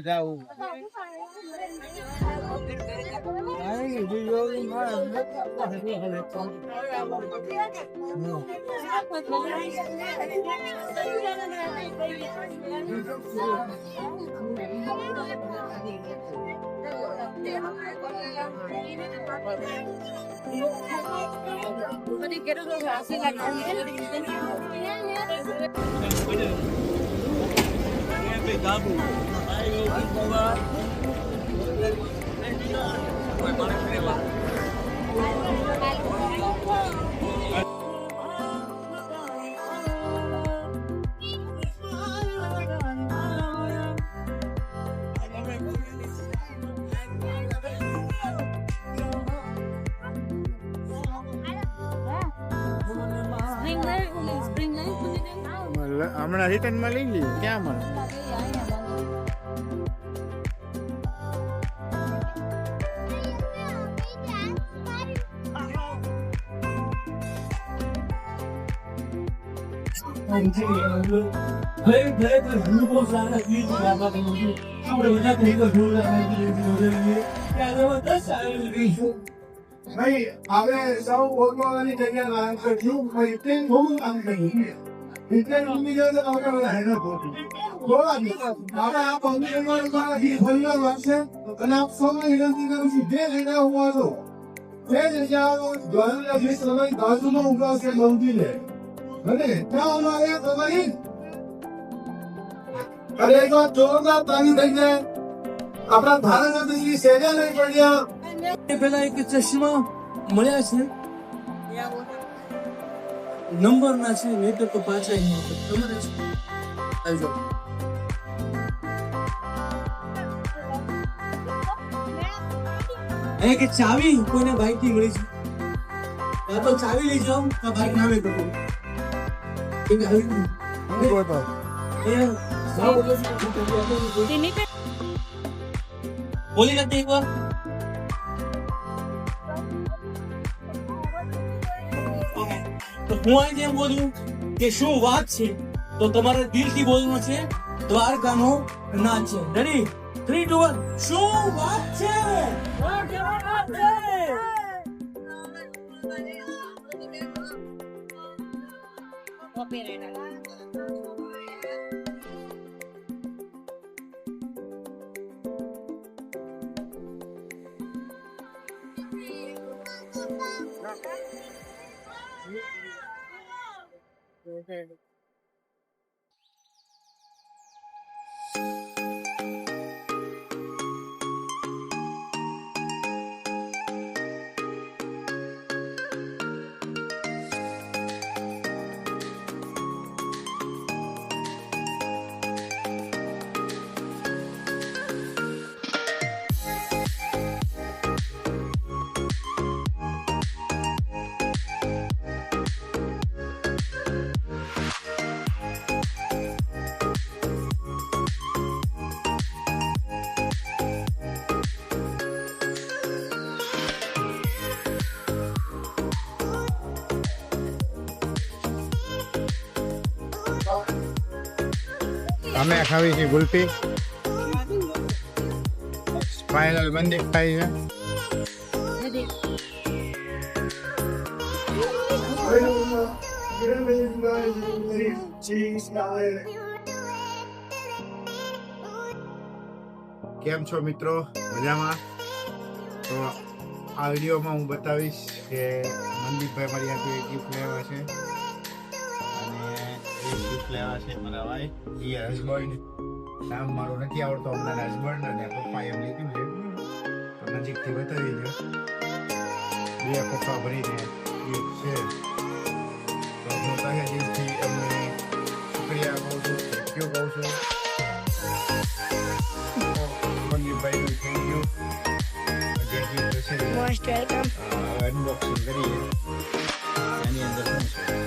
જાવું હમણાં રિટર્નમાં લઈ લઈએ ક્યાં મળે ભાઈ હવે સૌ ભોગવવાની જગ્યા કર્યું એટલે થોડું કામ કર્યું એટલે ઉમી ગયો તો તમે બધા હેડો ખોટું હવે આ પંદર વર્ષે અને આપ સૌને વિનંતી કરું છું જે જગ્યા ઉભા છો તે જગ્યા દ્વારના જે સમય બાજુનો ઉભા છે નોંધી લે અને ત્યાં અમારે તમારી અરે એક વાર જોરદાર તાળી થઈ જાય આપણા ધારાસભ્ય સેજા નહીં પડ્યા પેલા એક ચશ્મા મળ્યા છે નંબર ના છે નહીં તો પાછા તમારે આવજો એ કે ચાવી કોઈને બાઈક ની મળી છે તો ચાવી લઈ જાઓ તો બાઈક નામે કરો કે આવી બોલી નથી એક વાર હું અહીં એમ બોલ્યું કે શું વાત છે તો તમારે દિલથી બોલવું છે દ્વારકાનો નાચ છે રેડી 3 2 1 શું વાત છે અમે ખાવી છે ગુલ્ફી સ્પાઇરલ બંદી ખાઈ છે કેમ છો મિત્રો મજામાં તો આ વિડીયોમાં હું બતાવીશ કે મનદીપભાઈ મારી હાથે ગિફ્ટ લેવા છે ગિફ્ટ લેવા છે મારા ભાઈ હસબન્ડ નામ મારું નથી આવડતો હમણાં હસબન્ડ અને પપ્પા એમ લીધું છે તો નજીકથી બતાવી દો બે પપ્પા ભરીને ગિફ્ટ છે તો હું કહે દિલથી અમને શુક્રિયા કહું છું થેન્ક યુ કહું છું મનદીપભાઈ થેન્ક યુ જે ગિફ્ટ છે મોસ્ટ વેલકમ અનબોક્સિંગ કરીએ એની અંદર શું છે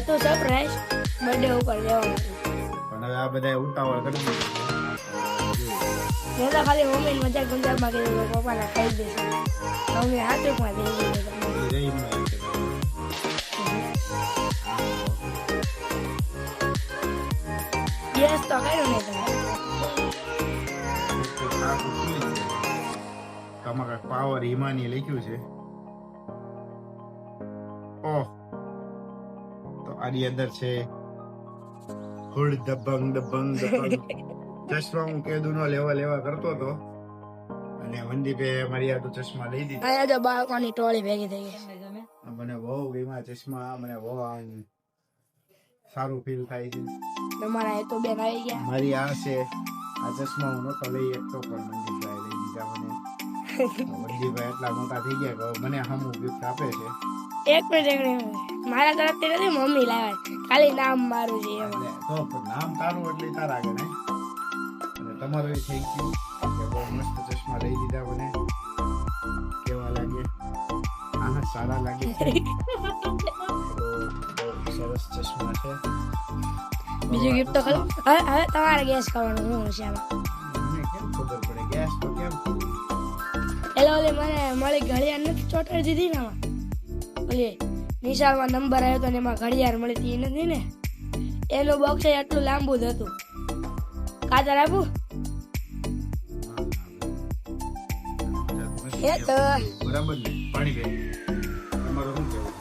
તો સરપ્રાઈઝ બર્થડે ઉપર લેવાનું પણ હવે આ બધા ઉતાવળ કરી મેં તો ખાલી મમ્મી મજાક ગુંજારમાં કીધું પપ્પાના ખાઈ દેશે મમ્મી હાથમાં દઈ દીધું ગેસ તો કર્યો નહીં તમે. તમારા પાવર હિમાની લખ્યું છે. ઓહ, તો આની અંદર છે હુડ દબંગ દબંગ દબંગ. ચશ્મા હું કેદુનો લેવા કરતો હતો અને વંદીપે મારી આ તો ચશ્મા લઈ દીધા. અહીંયા તો બાળકોની ટોળી ભેગી થઈ ગઈ. મને બહુ ગમ્યા ચશ્મા. મને બહુ સારું ફીલ થાય છે. તમારા એ તો બેન આવી ગયા. મારી આ છે આ ચશ્મા હું નતો લઈ શકતો પણ મંદીપભાઈ લઈ દીધા મને. મંદીપભાઈ એટલા મોટા થઈ ગયા કે હવે મને હમું ગિફ્ટ આપે છે. એક મિનિટ મારા તરફથી નથી, મમ્મી લાવ્યા છે. ખાલી નામ મારું છે એમાં. એટલે તો પણ નામ તારું એટલે તારા ગણાય. અને તમારું એ થેન્ક યુ કે બહુ મસ્ત ચશ્મા લઈ દીધા મને. કેવા લાગે? આના સારા લાગે છે. તો બહુ સરસ ચશ્મા છે. બીજું ગિફ્ટ તો ખરું. હવે તમારે ગેસ કરવાનું હું છે આમાં. મને કેમ ખબર પડે? ગેસ તો કેમ કરું? એટલે ઓલી મને મળી ઘડિયાળ નથી ચોટાડી દીધી ને આમાં. ઓલી નિશાળમાં નંબર આવ્યો તો ને એમાં ઘડિયાળ મળી હતી એ નથી ને, એનું બોક્સ એટલું લાંબુ જ હતું. કાતર આપું એ તો બરાબર ને? પાણી પી. તમારું શું કેવું?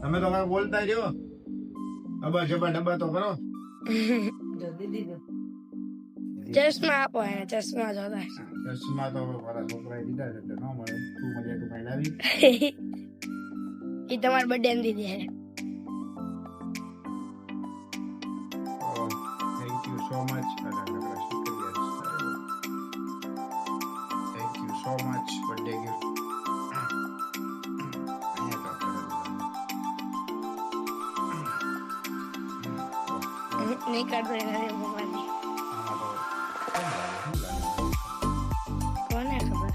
તમે તો કાંઈ બોલતા રહ્યો. અબા જબા ડબ્બા તો કરો. ચશ્મા આપો એને, ચશ્મા જોતા. ચશ્મા તો મારા છોકરાએ દીધા છે એટલે ન મળે. તું મળે તું કઈ લાવી. એ તમારા બર્થડે ને દીધી છે. Thank you so much. Thank you so much birthday gift. નહીં કાઢતો એના ભગવાનની. કોને ખબર?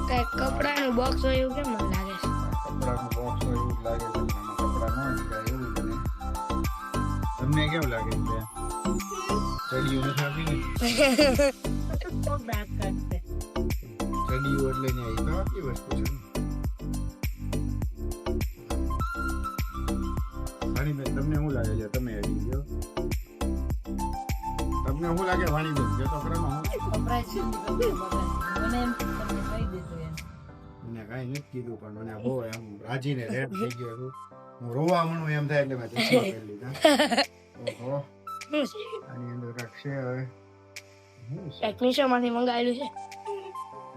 કઈ કપડાનું બોક્સ હોય એવું કેમ મને લાગે છે? કપડાનું બોક્સ હોય એવું જ લાગે છે. એમાં કપડા ન નીકળે એવું જ ને. તમને કેવું લાગે છે? ચડિયું નથી આપી ને? ચડિયું એટલે ને એ તો આટલી વસ્તુ છે ને. વાણીબેન તમને શું લાગે છે? તમે હજી ગયો તમને શું લાગે? વાણીબેન જો તો ખરા. મને કઈ નથી કીધું પણ મને બહુ એમ રાજીને રેડ થઈ ગયો છું. હું રોવા મણું એમ થાય એટલે મેં ચશ્મા પહેરી લીધા. ઓહો, આની અંદર કાંઈક છે હવે. શું છે? એક મીશોમાંથી મંગાવેલું છે.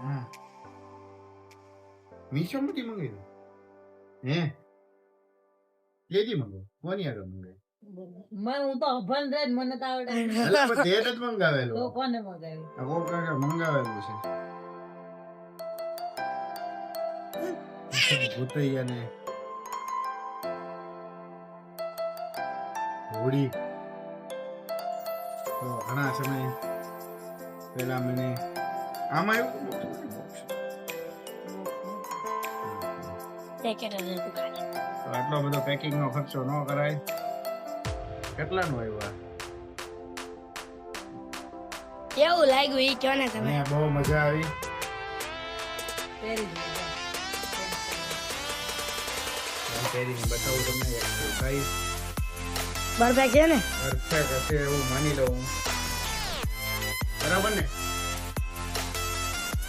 હા, મીશોમાંથી મંગાવ્યું? હે, કેદી મંગાવ્યું? કોની આગળ મંગાવ્યું? હું તો અભણ રે મને તો આવડે. એટલે પણ તે જ મંગાવેલું. તો કોને મગાવ્યું? આ કોક આગળ મંગાવેલું છે. ભૂતૈયા ને હોળી તો ઘણા સમય પહેલા મને આમાં એવું પેકેટ જ હતું ખાલી. તો આટલો બધો પેકિંગ નો ખર્ચો ન કરાય. કેટલાનું આવ્યું? કેવું લાગ્યું એ કહો ને તમે. મને બહુ મજા આવી. પહેરી દીધું. પહેરીને બતાવું તમને. સાઈઝ પરફેક્ટ છે ને? પરફેક્ટ હશે એવું માની લઉં. બરાબર ને?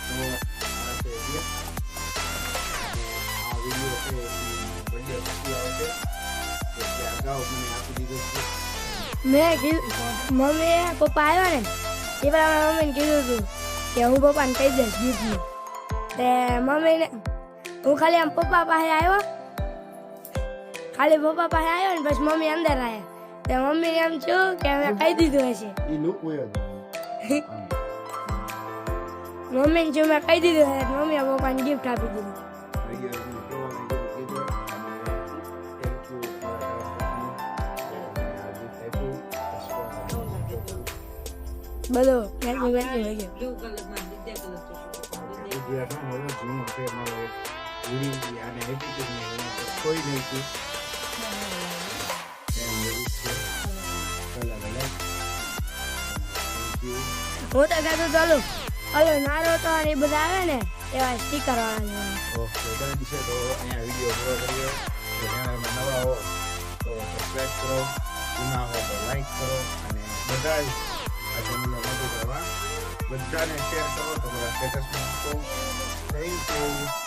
તો આ છે gift. આ વિડીયો છે બર્થડે પછી આવશે. એટલે અગાઉ મને આપી દીધું છે. મેં કીધું મમ્મી પપ્પા આવ્યા ને એ પેલા મમ્મીને કીધું હતું કે હું પપ્પાને કહી દઈશ ગીફ્ટનું. તે મમ્મીને હું ખાલી આમ પપ્પા પાસે આવ્યો, ખાલી પપ્પા પાસે આવ્યો ને પછી મમ્મી અંદર આવ્યા. તે મમ્મીને એમ થયું કે અમે કહી દીધું હશે. ઈ લુક હોય જ. મમ્મીને જો મેં કહી દીધું હશે મમ્મીએ પપ્પાને ગિફ્ટ આપી દીધું. બધું મેચિંગ થઈ ગયું. બ્લુ કલરમાં બીજા કલર કોઈ નહીં હું તો કહેતો ચાલુ હલો નારો તો એ બધા આવે ને એવા સ્ટીકર વાળા. ઓકે, તો અહીંયા વિડીયો પૂરો કરીએ. સબસ્ક્રાઇબ કરો, ના હોય તો લાઈક કરો અને બધા જ આ ચેનલને મોટું કરવા બધાને શેર કરો, તમારા સ્ટેટસમાં મૂકો. Thank you.